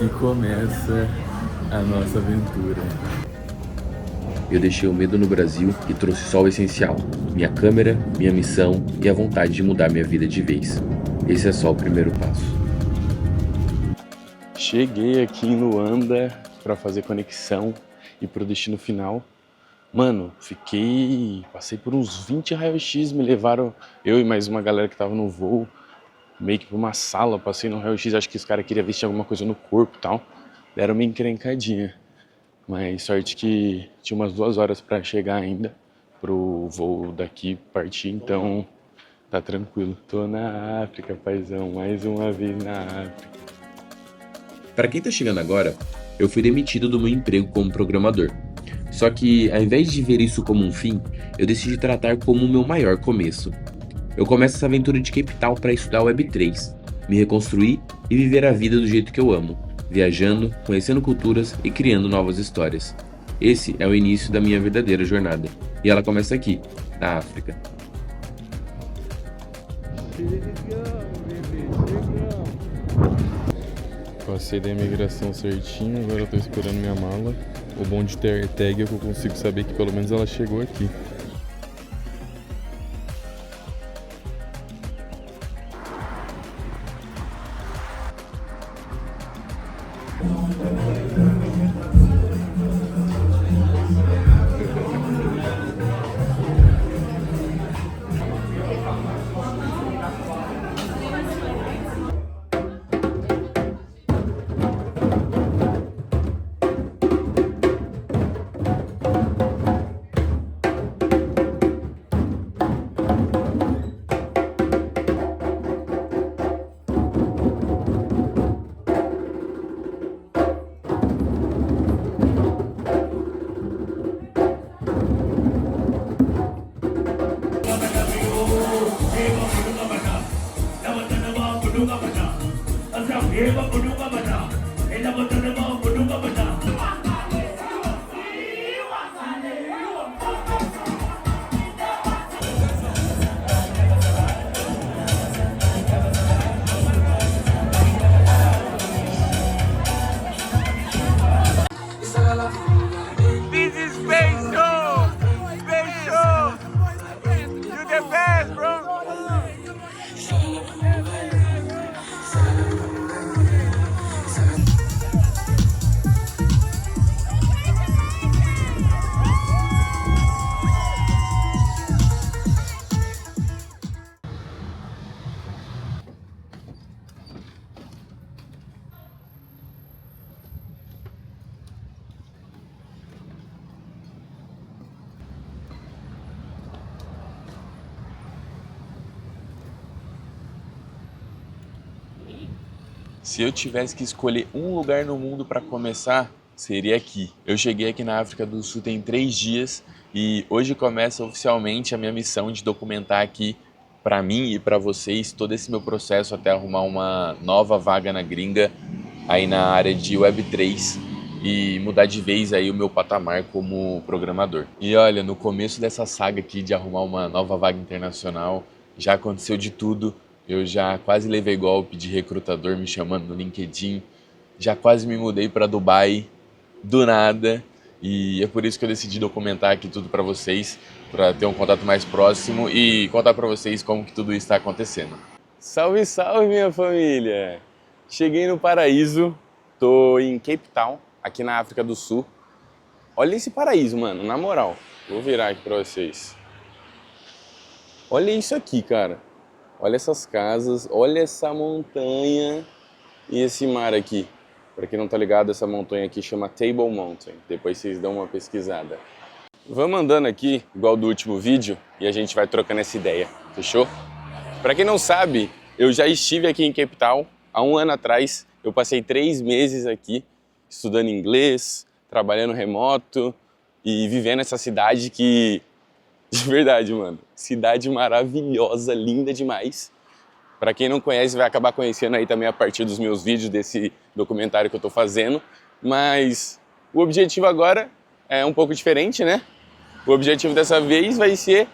E começa a nossa aventura. Eu deixei o medo no Brasil e trouxe só o essencial: minha câmera, minha missão e a vontade de mudar minha vida de vez. Esse é só o primeiro passo. Cheguei aqui em Luanda para fazer conexão e pro destino final. Mano, passei por uns 20 raio-x, me levaram, eu e mais uma galera que tava no voo, meio que pra uma sala, passei no raio-x, acho que os caras queriam ver se tinha alguma coisa no corpo e tal. Deram uma encrencadinha. Mas sorte que tinha umas 2 horas para chegar ainda pro voo daqui partir, então tá tranquilo. Tô na África, paizão, mais uma vez na África. Para quem tá chegando agora, eu fui demitido do meu emprego como programador. Só que, ao invés de ver isso como um fim, eu decidi tratar como o meu maior começo. Eu começo essa aventura de Cape Town para estudar Web3, me reconstruir e viver a vida do jeito que eu amo, viajando, conhecendo culturas e criando novas histórias. Esse é o início da minha verdadeira jornada, e ela começa aqui, na África. Passei da imigração certinho, agora eu tô esperando minha mala. O bom de ter tag é que eu consigo saber que pelo menos ela chegou aqui. This is Space Show! Space Show! You the best, bro! Se eu tivesse que escolher um lugar no mundo para começar, seria aqui. Eu cheguei aqui na África do Sul tem 3 dias e hoje começa oficialmente a minha missão de documentar aqui para mim e para vocês todo esse meu processo até arrumar uma nova vaga na gringa aí na área de Web3 e mudar de vez aí o meu patamar como programador. E olha, no começo dessa saga aqui de arrumar uma nova vaga internacional, já aconteceu de tudo. Eu já quase levei golpe de recrutador me chamando no LinkedIn, já quase me mudei para Dubai, do nada, e é por isso que eu decidi documentar aqui tudo para vocês, para ter um contato mais próximo e contar para vocês como que tudo isso está acontecendo. Salve, salve, minha família! Cheguei no paraíso, tô em Cape Town, aqui na África do Sul. Olha esse paraíso, mano, na moral. Vou virar aqui para vocês. Olha isso aqui, cara. Olha essas casas, olha essa montanha e esse mar aqui. Para quem não tá ligado, essa montanha aqui chama Table Mountain. Depois vocês dão uma pesquisada. Vamos andando aqui, igual do último vídeo, e a gente vai trocando essa ideia, fechou? Para quem não sabe, eu já estive aqui em Cape Town há 1 ano atrás. Eu passei 3 meses aqui estudando inglês, trabalhando remoto e vivendo essa cidade que... De verdade, mano. Cidade maravilhosa, linda demais. Pra quem não conhece, vai acabar conhecendo aí também a partir dos meus vídeos, desse documentário que eu tô fazendo. Mas o objetivo agora é um pouco diferente, né? O objetivo dessa vez vai ser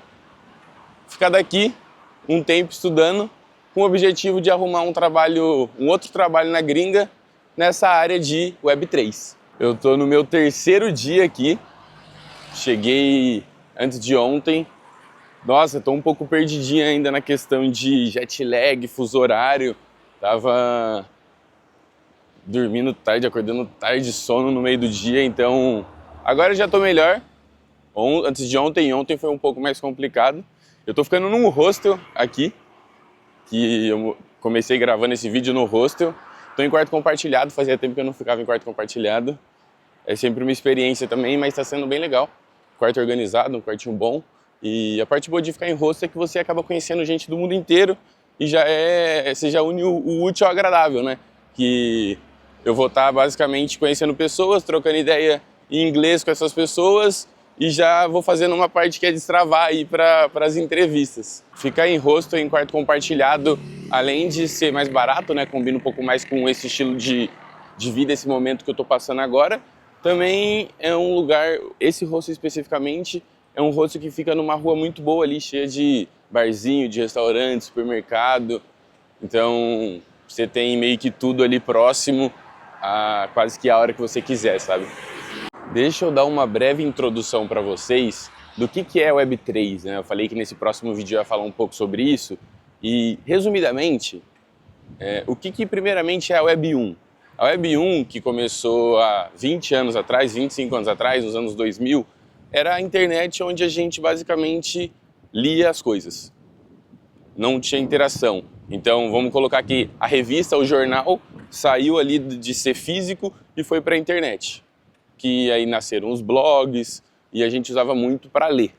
ficar daqui um tempo estudando com o objetivo de arrumar um outro trabalho na gringa nessa área de Web3. Eu tô no meu terceiro dia aqui, cheguei antes de ontem. Nossa, tô um pouco perdidinho ainda na questão de jet lag, fuso horário. Tava dormindo tarde, acordando tarde, sono no meio do dia, então agora já tô melhor. Antes de ontem foi um pouco mais complicado. Eu tô ficando num hostel aqui, que eu comecei gravando esse vídeo no hostel. Tô em quarto compartilhado, fazia tempo que eu não ficava em quarto compartilhado. É sempre uma experiência também, mas tá sendo bem legal. Quarto organizado, um quartinho bom. E a parte boa de ficar em hostel é que você acaba conhecendo gente do mundo inteiro e você já une o útil ao agradável, né? Que eu vou estar basicamente conhecendo pessoas, trocando ideia em inglês com essas pessoas e já vou fazendo uma parte que é destravar aí para as entrevistas. Ficar em hostel, em quarto compartilhado, além de ser mais barato, né? Combina um pouco mais com esse estilo de vida, esse momento que eu tô passando agora. Também é um lugar, esse hostel especificamente, é um hostel que fica numa rua muito boa ali, cheia de barzinho, de restaurante, supermercado. Então, você tem meio que tudo ali próximo, quase que a hora que você quiser, sabe? Deixa eu dar uma breve introdução para vocês do que é Web3, né? Eu falei que nesse próximo vídeo eu ia falar um pouco sobre isso. E, resumidamente, o que primeiramente é a Web 1? A Web 1, que começou há 20 anos atrás, 25 anos atrás, nos anos 2000, era a internet onde a gente basicamente lia as coisas. Não tinha interação. Então vamos colocar aqui, a revista, o jornal, saiu ali de ser físico e foi para a internet. Que aí nasceram os blogs e a gente usava muito para ler,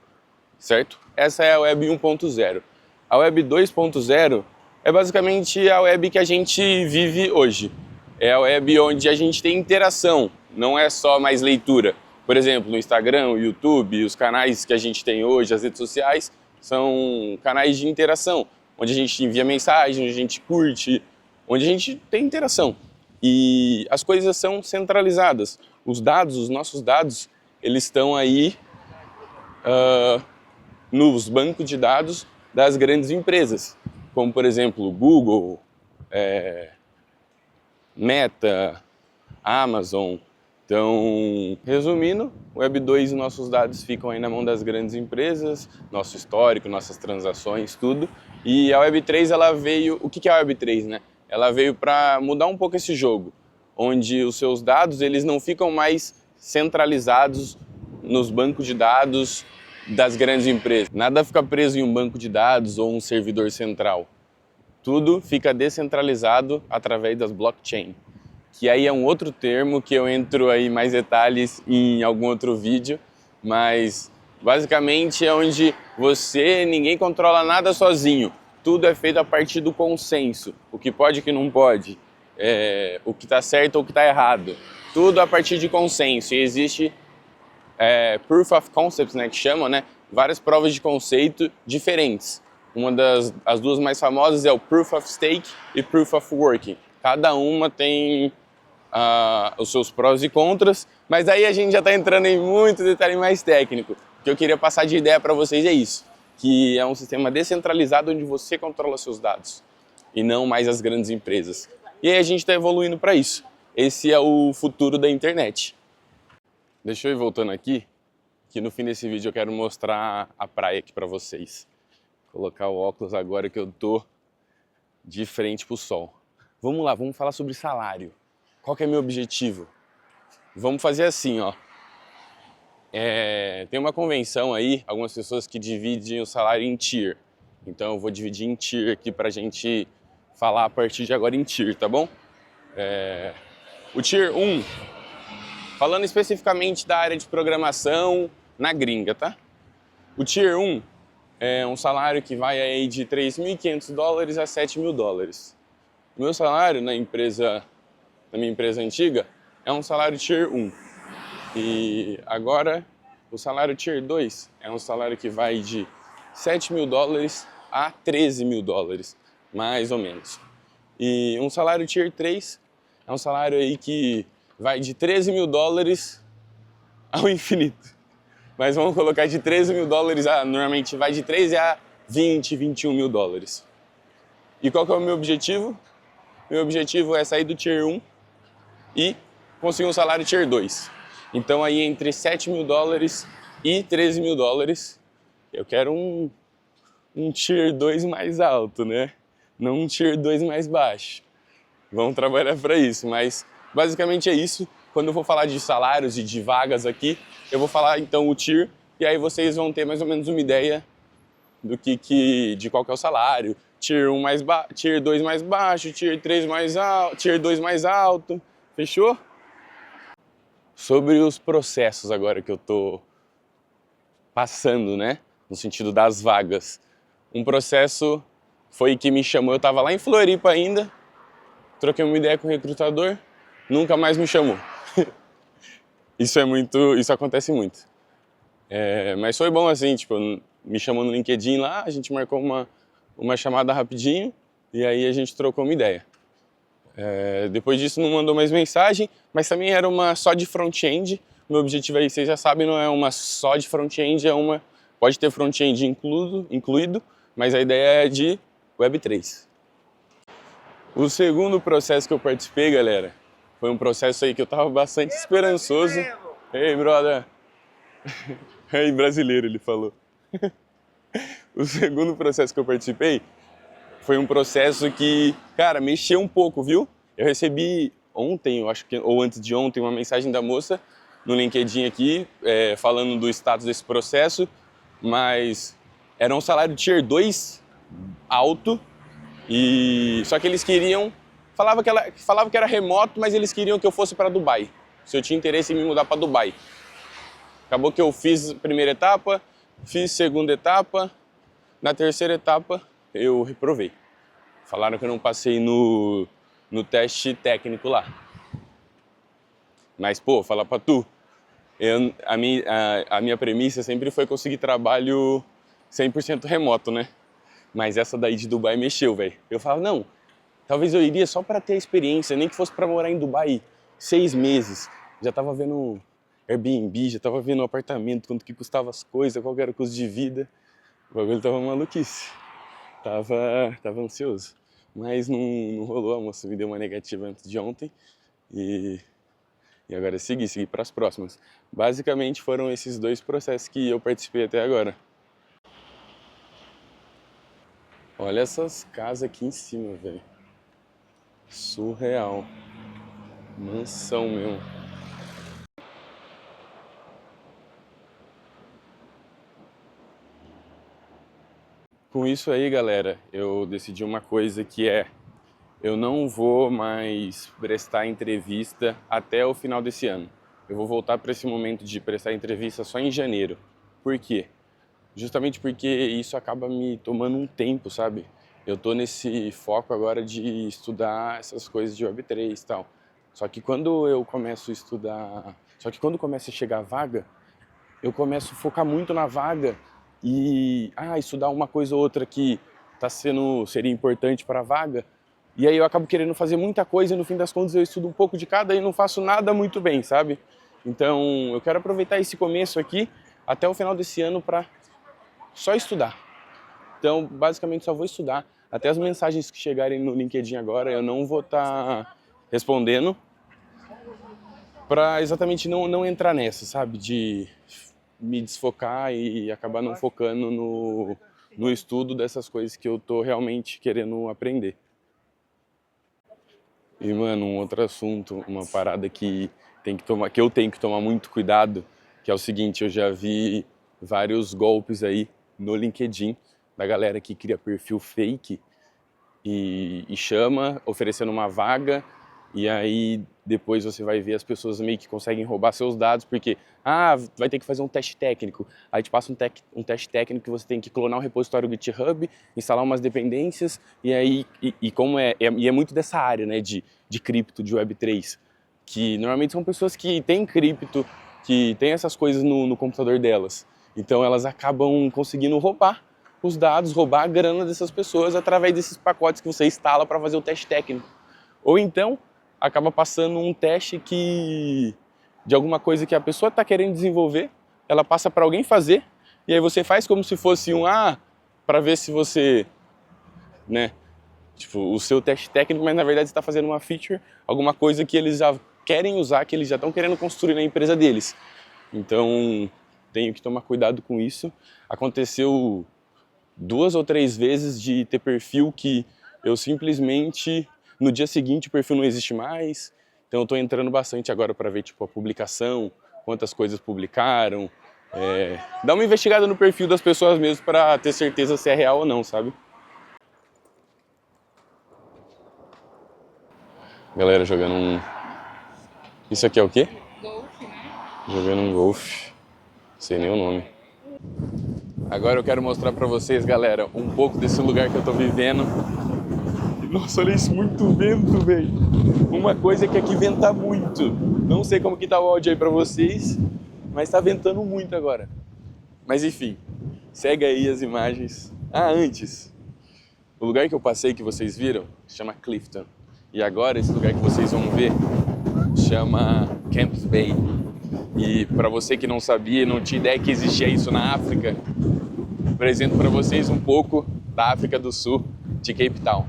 certo? Essa é a Web 1.0. A Web 2.0 é basicamente a web que a gente vive hoje. É a web onde a gente tem interação, não é só mais leitura. Por exemplo, no Instagram, o YouTube, os canais que a gente tem hoje, as redes sociais, são canais de interação, onde a gente envia mensagem, onde a gente curte, onde a gente tem interação. E as coisas são centralizadas. Os dados, os nossos dados, eles estão aí nos bancos de dados das grandes empresas, como por exemplo, Google, Meta, Amazon. Então, resumindo, o Web 2 e nossos dados ficam aí na mão das grandes empresas, nosso histórico, nossas transações, tudo. E a Web 3, ela veio... O que é a Web 3, né? Ela veio para mudar um pouco esse jogo, onde os seus dados, eles não ficam mais centralizados nos bancos de dados das grandes empresas. Nada fica preso em um banco de dados ou um servidor central. Tudo fica descentralizado através das blockchain. Que aí é um outro termo que eu entro aí mais detalhes em algum outro vídeo, mas basicamente é onde ninguém controla nada sozinho, tudo é feito a partir do consenso, o que pode e o que não pode, o que está certo ou o que está errado, tudo a partir de consenso. E existe proof of concepts, né, que chamam, né, várias provas de conceito diferentes. As duas mais famosas é o Proof of Stake e Proof of Working. Cada uma tem os seus prós e contras, mas aí a gente já está entrando em muito detalhe mais técnico. O que eu queria passar de ideia para vocês é isso, que é um sistema descentralizado onde você controla seus dados e não mais as grandes empresas. E aí a gente está evoluindo para isso. Esse é o futuro da internet. Deixa eu ir voltando aqui, que no fim desse vídeo eu quero mostrar a praia aqui para vocês. Vou colocar o óculos agora que eu tô de frente para o sol. Vamos lá, vamos falar sobre salário. Qual que é meu objetivo? Vamos fazer assim, ó. Tem uma convenção aí, algumas pessoas que dividem o salário em tier. Então eu vou dividir em tier aqui pra gente falar a partir de agora em tier, tá bom? O tier 1, falando especificamente da área de programação na gringa, tá? O tier 1 é um salário que vai aí de $3.500 a $7.000. O meu salário na minha empresa antiga, é um salário Tier 1. E agora, o salário Tier 2 é um salário que vai de $7.000 a $13.000, mais ou menos. E um salário Tier 3 é um salário aí que vai de $13.000 ao infinito. Mas vamos colocar de $13.000 normalmente vai de 13 a 20, $21.000. E qual que é o meu objetivo? Meu objetivo é sair do Tier 1 e consigo um salário Tier 2. Então aí entre 7 mil dólares e 13 mil dólares, eu quero um Tier 2 mais alto, né? Não um Tier 2 mais baixo. Vamos trabalhar para isso, mas basicamente é isso. Quando eu for falar de salários e de vagas aqui, eu vou falar então o Tier, e aí vocês vão ter mais ou menos uma ideia do de qual que é o salário. Tier 1 Tier 2 mais baixo, Tier 3 mais alto, Tier 2 mais alto. Fechou? Sobre os processos agora que eu tô passando, né? No sentido das vagas. Um processo foi que me chamou, eu tava lá em Floripa ainda, troquei uma ideia com o recrutador, nunca mais me chamou. Isso acontece muito. Mas foi bom assim, tipo, me chamou no LinkedIn lá, a gente marcou uma chamada rapidinho e aí a gente trocou uma ideia. Depois disso não mandou mais mensagem, mas também era uma só de front-end. Meu objetivo aí, vocês já sabem, não é uma só de front-end, pode ter front-end incluído, mas a ideia é de Web3. O segundo processo que eu participei, galera, foi um processo aí que eu tava bastante esperançoso. Ei, brother! Ei, brasileiro, ele falou. O segundo processo que eu participei foi um processo que, cara, mexeu um pouco, viu? Eu recebi ontem, eu acho que, ou antes de ontem, uma mensagem da moça no LinkedIn aqui, falando do status desse processo, mas era um salário Tier 2 alto, só que eles queriam, falava que era remoto, mas eles queriam que eu fosse para Dubai, se eu tinha interesse em me mudar para Dubai. Acabou que eu fiz a primeira etapa, fiz a segunda etapa, na terceira etapa eu reprovei. Falaram que eu não passei no teste técnico lá. Mas, pô, falar pra tu, a minha premissa sempre foi conseguir trabalho 100% remoto, né? Mas essa daí de Dubai mexeu, velho. Eu falava, não, talvez eu iria só pra ter a experiência, nem que fosse pra morar em Dubai 6 meses. Já tava vendo Airbnb, já tava vendo apartamento, quanto que custava as coisas, qual que era o custo de vida. O bagulho tava maluquice. Tava ansioso. Mas não rolou, a moça me deu uma negativa antes de ontem. E agora segui para as próximas. Basicamente foram esses 2 processos que eu participei até agora. Olha essas casas aqui em cima, velho. Surreal. Mansão mesmo. Com isso aí, galera, eu decidi uma coisa que eu não vou mais prestar entrevista até o final desse ano. Eu vou voltar para esse momento de prestar entrevista só em janeiro. Por quê? Justamente porque isso acaba me tomando um tempo, sabe? Eu tô nesse foco agora de estudar essas coisas de Web3 e tal. Só que quando eu começo a estudar... Só que quando começa a chegar a vaga, eu começo a focar muito na vaga e estudar uma coisa ou outra que seria importante para a vaga. E aí eu acabo querendo fazer muita coisa e no fim das contas eu estudo um pouco de cada e não faço nada muito bem, sabe? Então eu quero aproveitar esse começo aqui até o final desse ano para só estudar. Então basicamente só vou estudar. Até as mensagens que chegarem no LinkedIn agora eu não vou estar respondendo para exatamente não entrar nessa, sabe? De me desfocar e acabar não focando no estudo dessas coisas que eu tô realmente querendo aprender. E, mano, um outro assunto, uma parada que eu tenho que tomar muito cuidado, que é o seguinte, eu já vi vários golpes aí no LinkedIn da galera que cria perfil fake e chama oferecendo uma vaga e aí depois você vai ver as pessoas meio que conseguem roubar seus dados porque vai ter que fazer um teste técnico. Aí te passa um teste técnico que você tem que clonar um repositório GitHub, instalar umas dependências e aí como é muito dessa área, né, de cripto, de Web3, que normalmente são pessoas que têm cripto, que têm essas coisas no computador delas. Então elas acabam conseguindo roubar os dados, roubar a grana dessas pessoas através desses pacotes que você instala para fazer o teste técnico. Ou então acaba passando um teste de alguma coisa que a pessoa está querendo desenvolver, ela passa para alguém fazer, e aí você faz como se fosse para ver se você, né, tipo, o seu teste técnico, mas na verdade você está fazendo uma feature, alguma coisa que eles já querem usar, que eles já estão querendo construir na empresa deles. Então, tenho que tomar cuidado com isso. Aconteceu 2 ou 3 vezes de ter perfil que eu simplesmente, no dia seguinte, o perfil não existe mais. Então, eu estou entrando bastante agora para ver tipo, a publicação, quantas coisas publicaram. Dar uma investigada no perfil das pessoas mesmo para ter certeza se é real ou não, sabe? Galera jogando um... Isso aqui é o quê? Golfe, né? Jogando um golfe. Não sei nem o nome. Agora eu quero mostrar pra vocês, galera, um pouco desse lugar que eu tô vivendo. Nossa, olha isso, muito vento, velho. Uma coisa é que aqui venta muito. Não sei como que tá o áudio aí pra vocês, mas tá ventando muito agora. Mas enfim, segue aí as imagens. Ah, antes, o lugar que eu passei, que vocês viram, chama Clifton. E agora esse lugar que vocês vão ver chama Camps Bay. E para você que não sabia, não tinha ideia que existia isso na África, apresento para vocês um pouco da África do Sul, de Cape Town.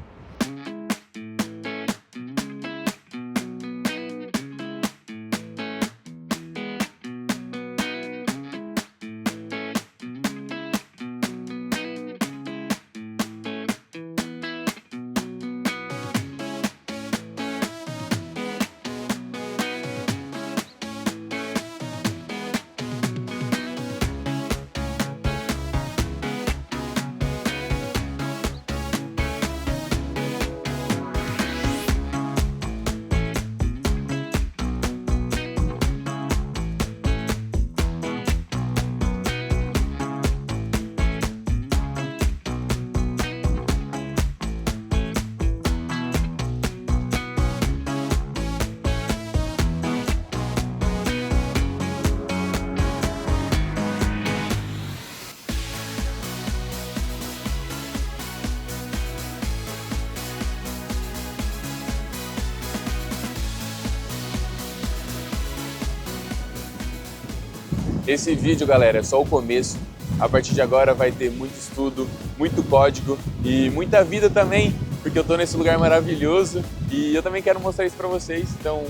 Esse vídeo, galera, é só o começo. A partir de agora vai ter muito estudo, muito código e muita vida também, porque eu tô nesse lugar maravilhoso e eu também quero mostrar isso pra vocês. Então,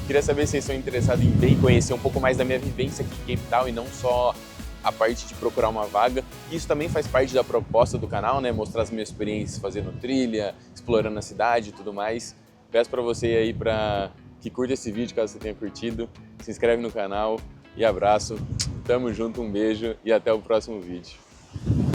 queria saber se vocês estão interessados em vir conhecer um pouco mais da minha vivência aqui em Cape Town e não só a parte de procurar uma vaga. Isso também faz parte da proposta do canal, né? Mostrar as minhas experiências fazendo trilha, explorando a cidade e tudo mais. Peço pra você aí que curta esse vídeo, caso você tenha curtido. Se inscreve no canal e abraço. Tamo junto, um beijo e até o próximo vídeo.